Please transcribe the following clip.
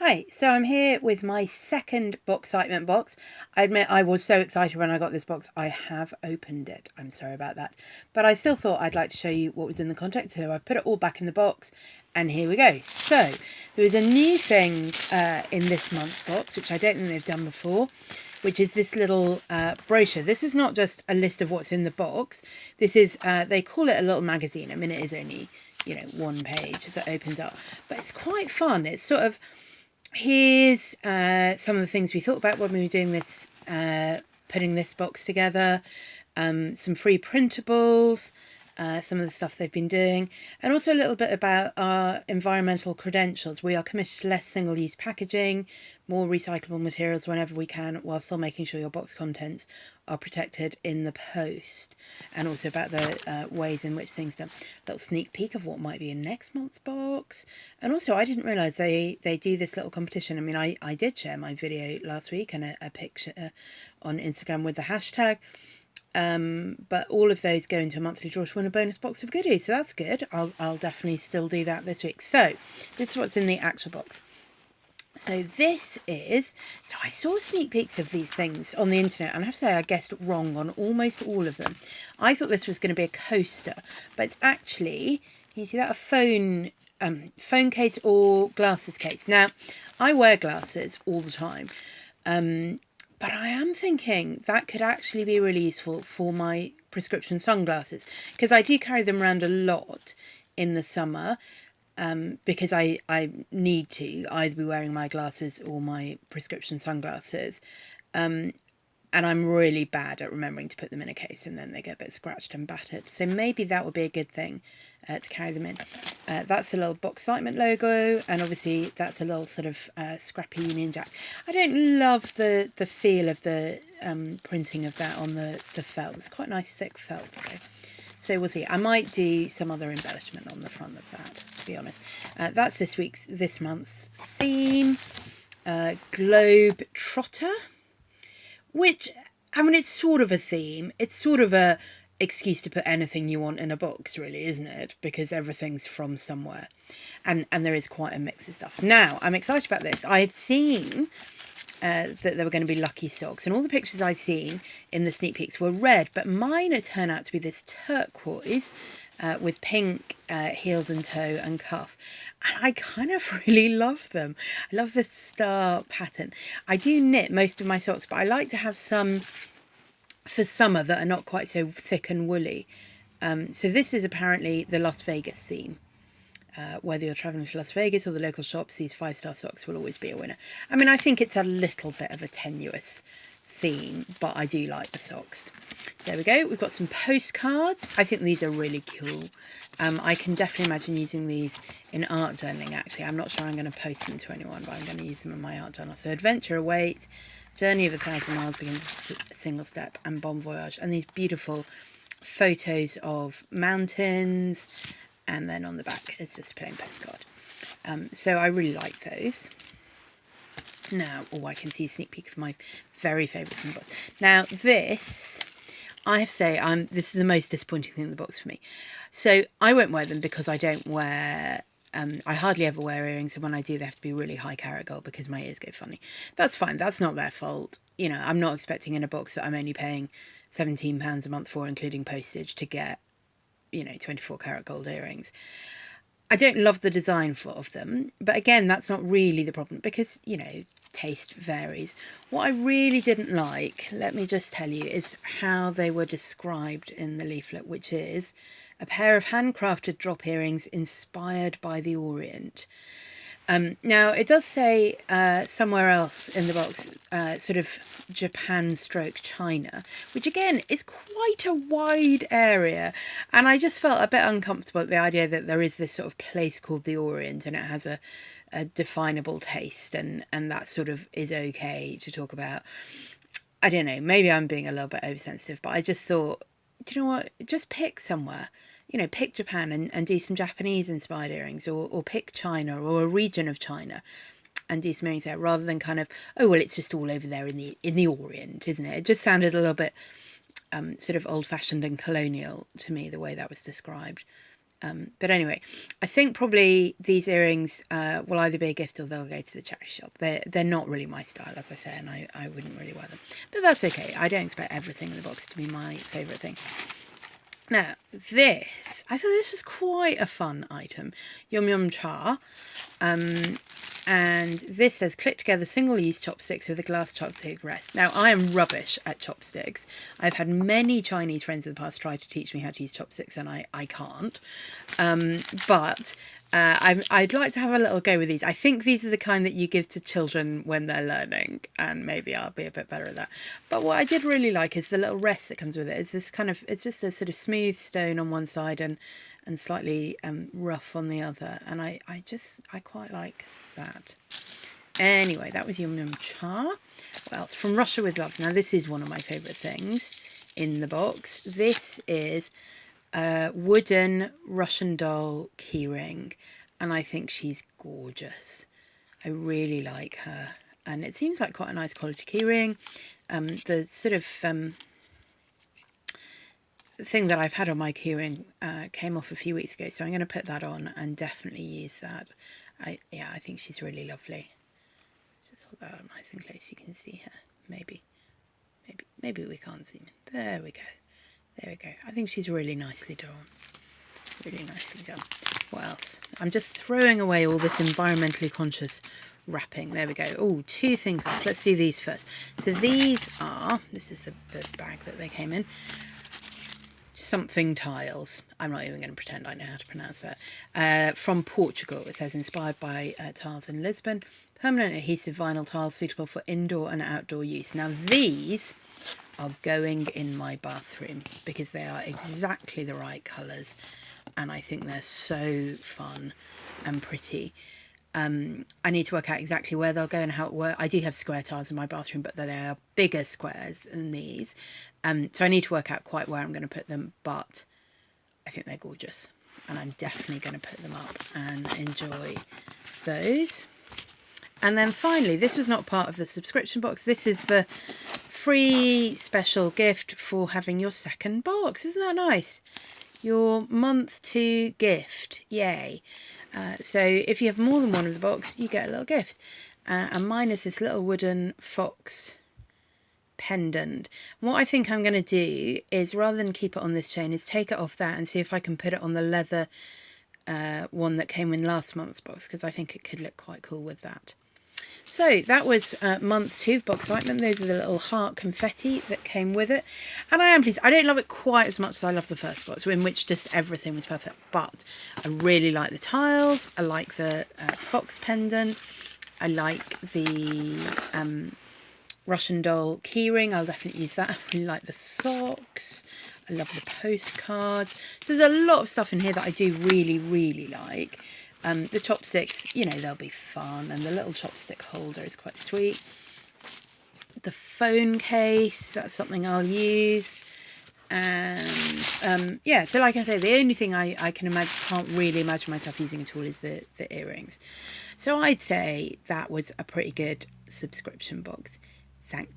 Hi, so I'm here with my second Boxcitement box. I admit I was so excited when I got this box. I have opened it. I'm sorry about that. But I still thought I'd like to show you what was in the context. So I've put it all back in the box and here we go. So there is a new thing in this month's box, which I don't think they've done before, which is this little brochure. This is not just a list of what's in the box. This is, they call it a little magazine. I mean, it is only, one page that opens up. But it's quite fun. It's sort of, here's some of the things we thought about when we were doing this, putting this box together, some free printables, some of the stuff they've been doing, and also a little bit about our environmental credentials. We are committed to less single-use packaging, more recyclable materials whenever we can, while still making sure your box contents are protected in the post, and also about the ways in which things done. A little sneak peek of what might be in next month's box. And also, I didn't realise they do this little competition. I mean, I did share my video last week and a picture on Instagram with the hashtag. But all of those go into a monthly draw to win a bonus box of goodies, so that's good. I'll definitely still do that this week. So this is what's in the actual box. So this is, so I saw sneak peeks of these things on the internet, and I have to say I guessed wrong on almost all of them. I thought this was going to be a coaster, but it's actually, can you see that, a phone case or glasses case. Now, I wear glasses all the time, but I am thinking that could actually be really useful for my prescription sunglasses, because I do carry them around a lot in the summer, because I need to either be wearing my glasses or my prescription sunglasses. And I'm really bad at remembering to put them in a case, and then they get a bit scratched and battered. So maybe that would be a good thing to carry them in. That's a little Boxcitement logo, and obviously that's a little sort of scrappy Union Jack. I don't love the feel of the printing of that on the felt. It's quite nice thick felt though. So we'll see. I might do some other embellishment on the front of that, to be honest. That's this month's theme, Globe Trotter. Which, I mean, it's sort of a theme. It's sort of a excuse to put anything you want in a box, really, isn't it? Because everything's from somewhere. And there is quite a mix of stuff. Now, I'm excited about this. I had seen that there were going to be lucky socks, and all the pictures I'd seen in the sneak peeks were red, but mine had turned out to be this turquoise with pink heels and toe and cuff, and I kind of really love them. I love the star pattern. I do knit most of my socks, but I like to have some for summer that are not quite so thick and woolly. So this is apparently the Las Vegas theme. Whether you're travelling to Las Vegas or the local shops, these 5-star socks will always be a winner. I mean, I think it's a little bit of a tenuous theme, but I do like the socks. There we go. We've got some postcards. I think these are really cool. I can definitely imagine using these in art journaling, actually. I'm not sure I'm going to post them to anyone, but I'm going to use them in my art journal. So adventure awaits, journey of 1,000 miles begins with a single step, and bon voyage. And these beautiful photos of mountains, and then on the back it's just a plain postcard. So I really like those. Now, I can see a sneak peek of my very favourite from the box. Now this, I have to say, this is the most disappointing thing in the box for me. So I won't wear them because I don't wear, I hardly ever wear earrings, and when I do they have to be really high carat gold because my ears go funny. That's fine, that's not their fault. You know, I'm not expecting in a box that I'm only paying £17 a month for, including postage, to get 24 karat gold earrings. I don't love the design of them, but again, that's not really the problem because, taste varies. What I really didn't like, let me just tell you, is how they were described in the leaflet, which is a pair of handcrafted drop earrings inspired by the Orient. Now, it does say somewhere else in the box, sort of Japan stroke China, which again is quite a wide area. And I just felt a bit uncomfortable at the idea that there is this sort of place called the Orient and it has a definable taste, and that sort of is okay to talk about. I don't know, maybe I'm being a little bit oversensitive, but I just thought, do you know what, just pick somewhere. Pick Japan and do some Japanese inspired earrings, or pick China or a region of China and do some earrings there, rather than kind of, oh, well, it's just all over there in the Orient, isn't it? It just sounded a little bit sort of old fashioned and colonial to me, the way that was described. But anyway, I think probably these earrings will either be a gift or they'll go to the charity shop. They're not really my style, as I say, and I wouldn't really wear them. But that's okay. I don't expect everything in the box to be my favourite thing. Now, I thought this was quite a fun item. Yum Yum Cha. And this says, click together single-use chopsticks with a glass chopstick rest. Now, I am rubbish at chopsticks. I've had many Chinese friends in the past try to teach me how to use chopsticks, and I can't. But I'd like to have a little go with these. I think these are the kind that you give to children when they're learning, and maybe I'll be a bit better at that. But what I did really like is the little rest that comes with it. It's this kind of, it's just a sort of smooth stone on one side and slightly rough on the other, and I quite like that. Anyway, that was Yum Yum Cha. What else? From Russia with Love. Now, this is one of my favourite things in the box. This is a wooden Russian doll keyring, and I think she's gorgeous. I really like her, and it seems like quite a nice quality keyring. The sort of thing that I've had on my keyring came off a few weeks ago, so I'm going to put that on and definitely use that. I think she's really lovely. Let's just hold that up nice and close so you can see her. Maybe we can't zoom in. There we go. I think she's really nicely done. Really nicely done. What else? I'm just throwing away all this environmentally conscious wrapping. There we go. Oh, two things left. Let's do these first. So these are, this is the bag that they came in. Something tiles. I'm not even going to pretend I know how to pronounce that. From Portugal. It says inspired by tiles in Lisbon. Permanent adhesive vinyl tiles suitable for indoor and outdoor use. Now these are going in my bathroom because they are exactly the right colours, and I think they're so fun and pretty. I need to work out exactly where they'll go and how it works. I do have square tiles in my bathroom, but they are bigger squares than these. So I need to work out quite where I'm going to put them, but I think they're gorgeous. And I'm definitely going to put them up and enjoy those. And then finally, this was not part of the subscription box. This is the free special gift for having your second box. Isn't that nice? Your month 2 gift. Yay. So if you have more than one of the box, you get a little gift. And mine is this little wooden fox pendant. And what I think I'm going to do is, rather than keep it on this chain, is take it off that and see if I can put it on the leather one that came in last month's box, because I think it could look quite cool with that. So that was month 2 of Boxcitement. Those are the little heart confetti that came with it. And I am pleased. I don't love it quite as much as I love the first box, in which just everything was perfect. But I really like the tiles. I like the fox pendant. I like the Russian doll keyring. I'll definitely use that. I really like the socks. I love the postcards. So there's a lot of stuff in here that I do really, really like. The chopsticks, you know, they'll be fun, and the little chopstick holder is quite sweet. The phone case, that's something I'll use. And yeah, so like I say, the only thing I can't really imagine myself using at all is the earrings. So I'd say that was a pretty good subscription box. Thank you.